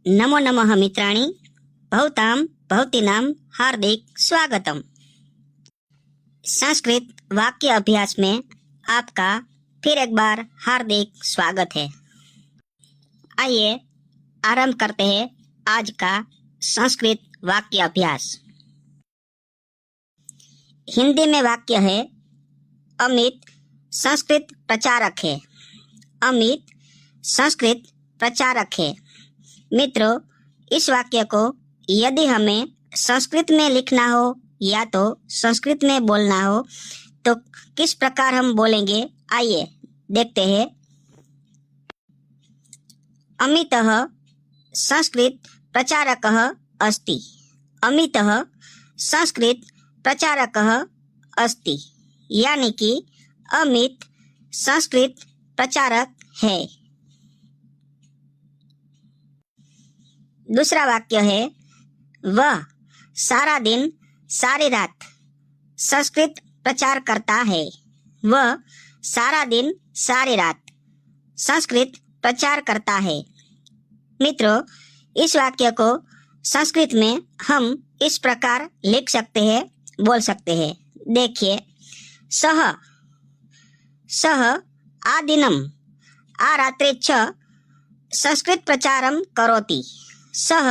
नमो नमः मित्राणि, भवतां भवतीनां हार्दिक स्वागतम। संस्कृत वाक्य अभ्यास में आपका फिर एक बार हार्दिक स्वागत है। आइए आरंभ करते हैं आज का संस्कृत वाक्य अभ्यास। हिंदी में वाक्य है, अमित संस्कृत प्रचारक है। अमित संस्कृत प्रचारक है। मित्रों, इस वाक्य को यदि हमें संस्कृत में लिखना हो या तो संस्कृत में बोलना हो तो किस प्रकार हम बोलेंगे, आइए देखते हैं। अमितः संस्कृत प्रचारकः अस्ति। अमितः संस्कृत प्रचारकः अस्ति, यानी कि अमित संस्कृत प्रचारक है। दूसरा वाक्य है, वह सारा दिन सारी रात संस्कृत प्रचार करता है। वह सारा दिन सारी रात संस्कृत प्रचार करता है। मित्रों, इस वाक्य को संस्कृत में हम इस प्रकार लिख सकते हैं, बोल सकते हैं। देखिए, सह आदिनम आरात्रे च संस्कृत प्रचारम करोति। सह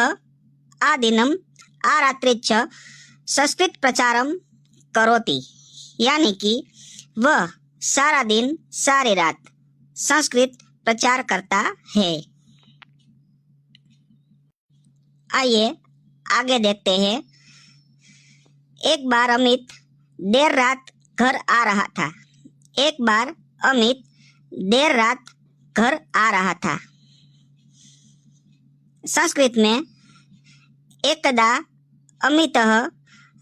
आदिनम आरात्रे च संस्कृत प्रचारम करोति, यानी कि वह सारा दिन सारी रात संस्कृत प्रचार करता है। आइए आगे देखते हैं। एक बार अमित देर रात घर आ रहा था। एक बार अमित देर रात घर आ रहा था। संस्कृत में एकदा अमितः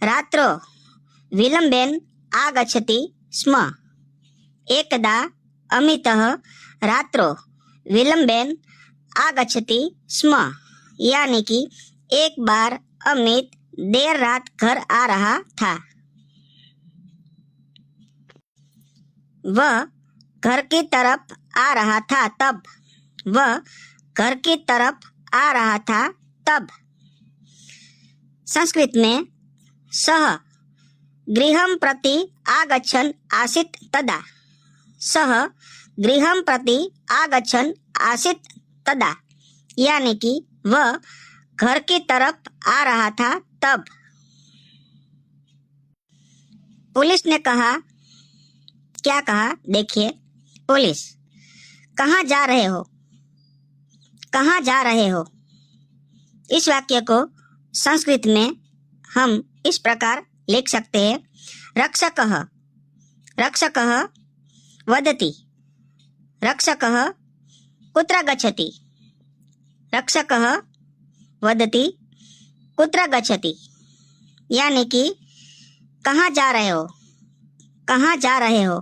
रात्रौ विलम्बेन आगच्छति स्म। एकदा अमितः रात्रौ विलम्बेन आगच्छति स्म, यानी कि एक बार अमित देर रात घर आ रहा था। वह घर की तरफ आ रहा था तब। वह घर की तरफ आ रहा था तब। संस्कृत में सः गृहं प्रति आगच्छन् आसीत् तदा। सः गृहं प्रति आगच्छन् आसीत् तदा, यानी कि वह घर की तरफ आ रहा था तब। पुलिस ने कहा, क्या कहा? देखिए, पुलिस, कहाँ जा रहे हो? कहाँ जा रहे हो? इस वाक्य को संस्कृत में हम इस प्रकार लिख सकते हैं, रक्षकः रक्षकः वदति। रक्षकः कुत्र गच्छति? रक्षकः वदति कुत्र गच्छति, यानी कि कहाँ जा रहे हो? कहाँ जा रहे हो?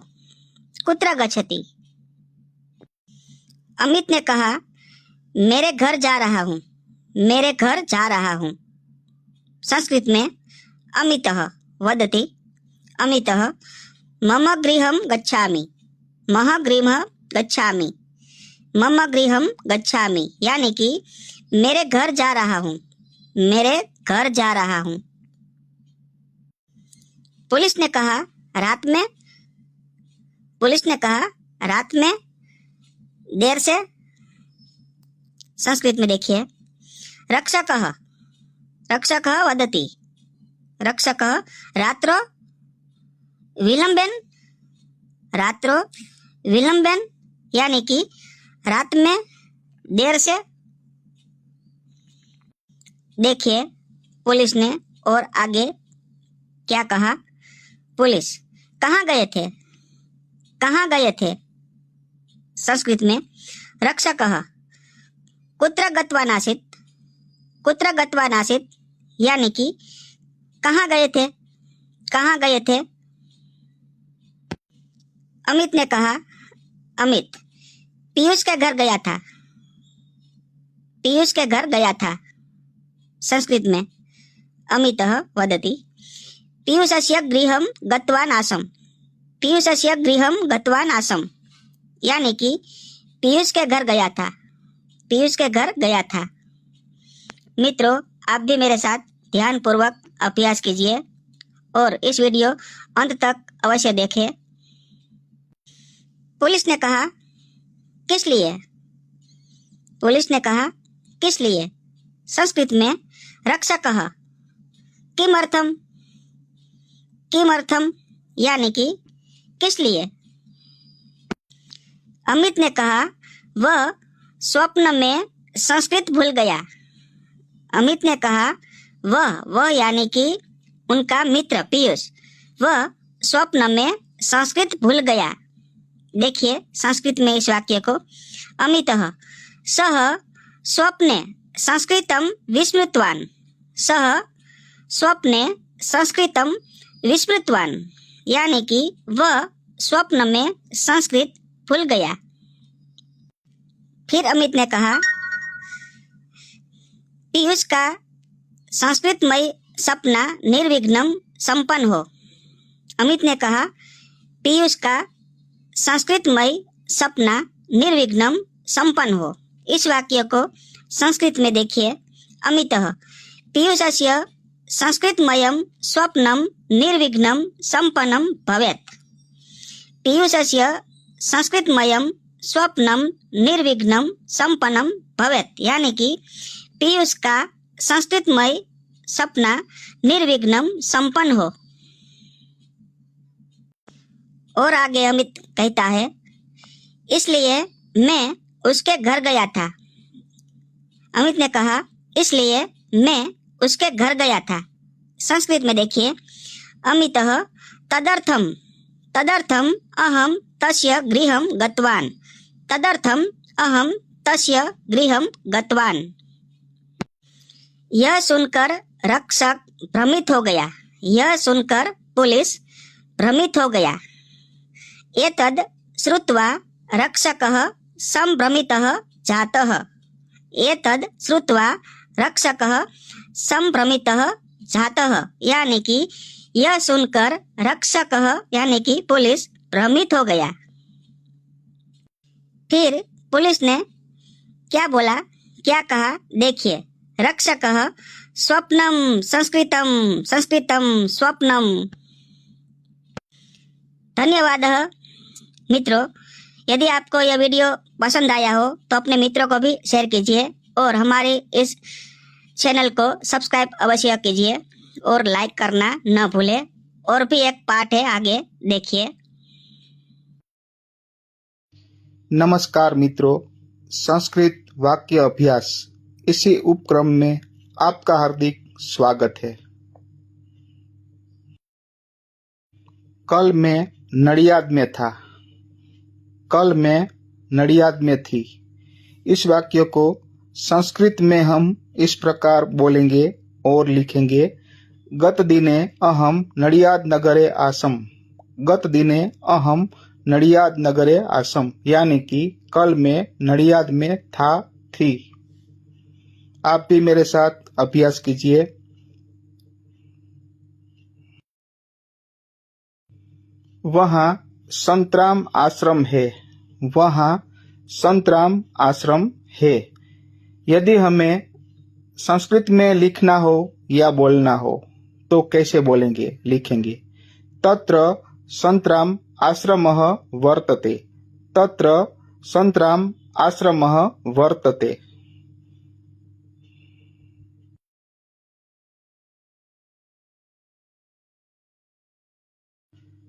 कुत्र गच्छति। अमित ने कहा, मेरे घर जा रहा हूँ। मेरे घर जा रहा हूँ। संस्कृत में अमितः वदति, अमितः मम गृहं गच्छामि। मम गृहं गच्छामि। मम गृहं गच्छामि, यानी कि मेरे घर जा रहा हूँ। मेरे घर जा रहा हूँ। पुलिस ने कहा, रात में? पुलिस ने कहा, रात में देर से? संस्कृत में देखिए, रक्षकः रक्षकः वदति। रक्षकः रात्रौ विलम्बेन। रात्रौ विलम्बेन, यानी कि रात में देर से। देखिए, पुलिस ने और आगे क्या कहा? पुलिस, कहाँ गए थे? कहाँ गए थे? संस्कृत में रक्षकः कुत्र गत्वा नासीत्। कुत्र गत्वा नासीत्, यानी कि कहाँ गए थे? कहाँ गए थे? अमित ने कहा, अमित पीयूष के घर गया था। पीयूष के घर गया था। संस्कृत में अमितः वदति पीयूषस्य गृहं गतवान् आसम्। पीयूषस्य गृहं गतवान् आसम्, यानी कि पीयूष के घर गया था। पीयूष के घर गया था। मित्रों, आप भी मेरे साथ ध्यानपूर्वक अभ्यास कीजिए और इस वीडियो अंत तक अवश्य देखें। पुलिस ने कहा, किस लिए? पुलिस ने कहा, किस लिए? संस्कृत में रक्षकः किमर्थम, किमर्थम यानी कि किस लिए। अमित ने कहा, वह स्वप्न में संस्कृत भूल गया। अमित ने कहा, वह यानी कि उनका मित्र पीयूष, वह स्वप्न में संस्कृत भूल गया। देखिए संस्कृत में इस वाक्य को, अमितः सः स्वप्ने संस्कृतं विस्मृतवान्, सः स्वप्ने संस्कृतं विस्मृतवान् यानी कि वह स्वप्न में संस्कृत भूल गया। फिर अमित ने कहा, पीयूष का संस्कृतमय सपना निर्विघ्नं संपन्न हो। अमित ने कहा, पीयूष का संस्कृतमय सपना निर्विघ्नं संपन्न हो। इस वाक्य को संस्कृत में देखिए, अमितः पीयूषस्य संस्कृतमयं स्वप्नं निर्विघ्नं संपन्नं भवेत्। पीयूषस्य संस्कृतमयं स्वप्नं निर्विघ्नं संपन्नं भवेत् यानी कि पीयूष का संस्कृतमय सपना निर्विघ्नं संपन्न हो। और आगे अमित कहता है, इसलिए मैं उसके घर गया था। अमित ने कहा, इसलिए मैं उसके घर गया था। संस्कृत में देखिए, अमितः तदर्थम, तदर्थम अहम तस्य गृहं गतवान्, तदर्थम अहम तस्य गृहं गतवान्। यह सुनकर रक्षक भ्रमित हो गया। यह सुनकर पुलिस भ्रमित हो गया। एतद् श्रुत्वा रक्षकः संभ्रमितः जातः। एतद् श्रुत्वा रक्षकः संभ्रमितः जातः यानी कि यह सुनकर रक्षकः यानी कि पुलिस भ्रमित हो गया। फिर पुलिस ने क्या बोला, क्या कहा, देखिए, रक्षकः स्वप्नं संस्कृतं, संस्कृतं स्वप्नं। धन्यवाद मित्रों। यदि आपको यह वीडियो पसंद आया हो तो अपने मित्रों को भी शेयर कीजिए और हमारे इस चैनल को सब्सक्राइब अवश्य कीजिए और लाइक करना न भूलें। और भी एक पाठ है, आगे देखिए। नमस्कार मित्रों, संस्कृत वाक्य अभ्यास इसी उपक्रम में आपका हार्दिक स्वागत है। कल मैं नडियाद में था। कल मैं नडियाद में थी। इस वाक्य को संस्कृत में हम इस प्रकार बोलेंगे और लिखेंगे, गत दिने अहम नडियाद नगरे आसम। गत दिने अहम नडियाद नगरे आसम यानी कि कल मैं नडियाद में था, थी। आप भी मेरे साथ अभ्यास कीजिए। वहाँ संतराम आश्रम है। वहाँ संतराम आश्रम है। यदि हमें संस्कृत में लिखना हो या बोलना हो तो कैसे बोलेंगे, लिखेंगे? तत्र संतराम आश्रमः वर्तते। तत्र संतराम आश्रमः वर्तते।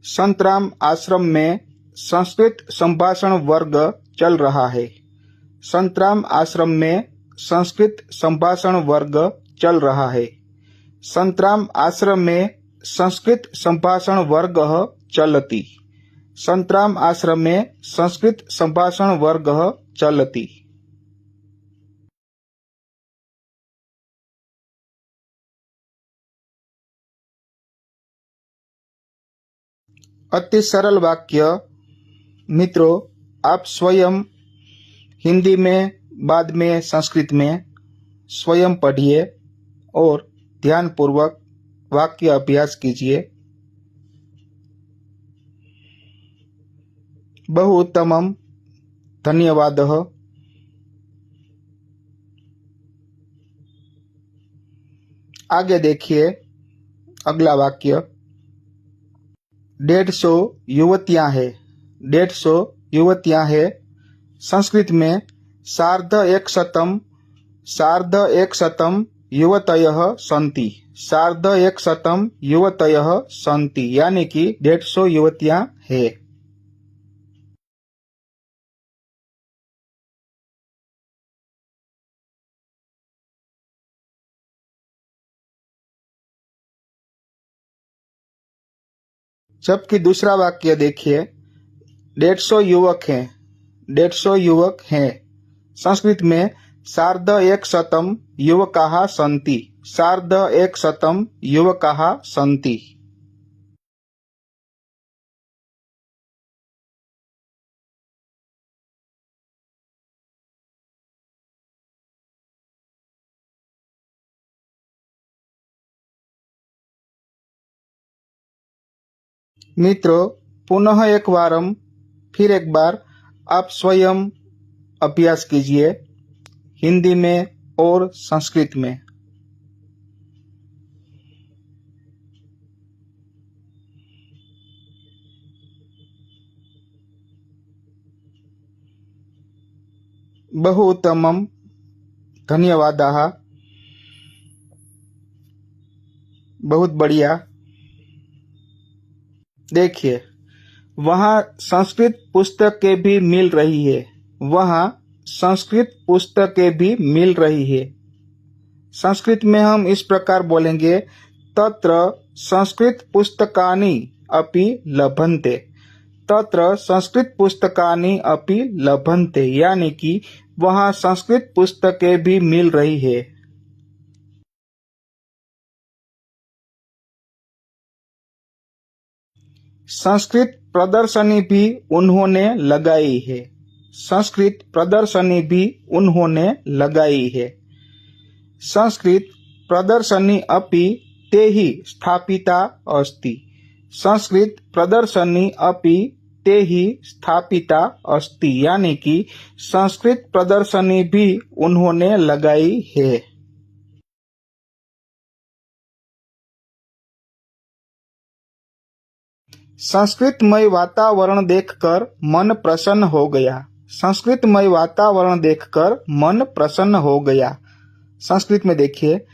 संतराम आश्रम में संस्कृत संभाषण वर्ग चल रहा है। संतराम आश्रम में संस्कृत संभाषण वर्ग चल रहा है। संतराम आश्रम में संस्कृत संभाषण वर्ग चलति। संतराम आश्रम में संस्कृत संभाषण वर्ग चलति। अति सरल वाक्य। मित्रों, आप स्वयं हिंदी में, बाद में संस्कृत में स्वयं पढ़िए और ध्यानपूर्वक वाक्य अभ्यास कीजिए। बहु उत्तमम्। धन्यवादः। आगे देखिए अगला वाक्य। 150 युवतियां हैं। 150 युवतियां हैं। संस्कृत में सार्ध एक शतम युवतयः सन्ति। सार्ध एक शतम युवतयः सन्ति यानी कि 150 युवतियां हैं। जबकि दूसरा वाक्य देखिए। 150 युवक हैं। 150 युवक हैं। संस्कृत में सार्ध एक शतम युवकाः सन्ति। सार्ध एक शतम युवकाः सन्ति। मित्रों, पुनः फिर एक बार आप स्वयं अभ्यास कीजिए हिंदी में और संस्कृत में। बहु उत्तमम। धन्यवादाः। बहुत बढ़िया। देखिए, वहाँ संस्कृत पुस्तकें भी मिल रही है। वहाँ संस्कृत पुस्तकें भी मिल रही है। संस्कृत में हम इस प्रकार बोलेंगे, तत्र संस्कृत पुस्तकानि अपि लभन्ते। तत्र संस्कृत पुस्तकानि अपि लभन्ते यानी कि वहाँ संस्कृत पुस्तकें भी मिल रही है। संस्कृत प्रदर्शनी भी उन्होंने लगाई है। संस्कृत प्रदर्शनी भी उन्होंने लगाई है। संस्कृत प्रदर्शनी अपि तेहि स्थापिता अस्ति। संस्कृत प्रदर्शनी अपि तेहि स्थापिता अस्ति यानी कि संस्कृत प्रदर्शनी भी उन्होंने लगाई है। संस्कृतमय वातावरण देखकर मन प्रसन्न हो गया। संस्कृतमय वातावरण देखकर मन प्रसन्न हो गया। संस्कृत में देखिए।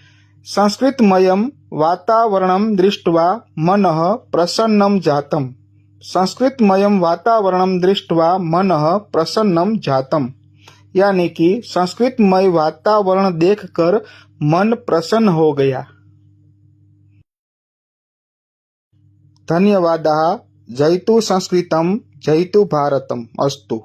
संस्कृतमयं वातावरणं दृष्ट्वा मनः प्रसन्नं जातम्। संस्कृतमयं वातावरणं दृष्ट्वा मनः प्रसन्नं जातम् यानी कि संस्कृतमय वातावरण देखकर मन प्रसन्न हो गया। धन्यवादाः। जयतु संस्कृतं जयतु भारतम्। अस्तु।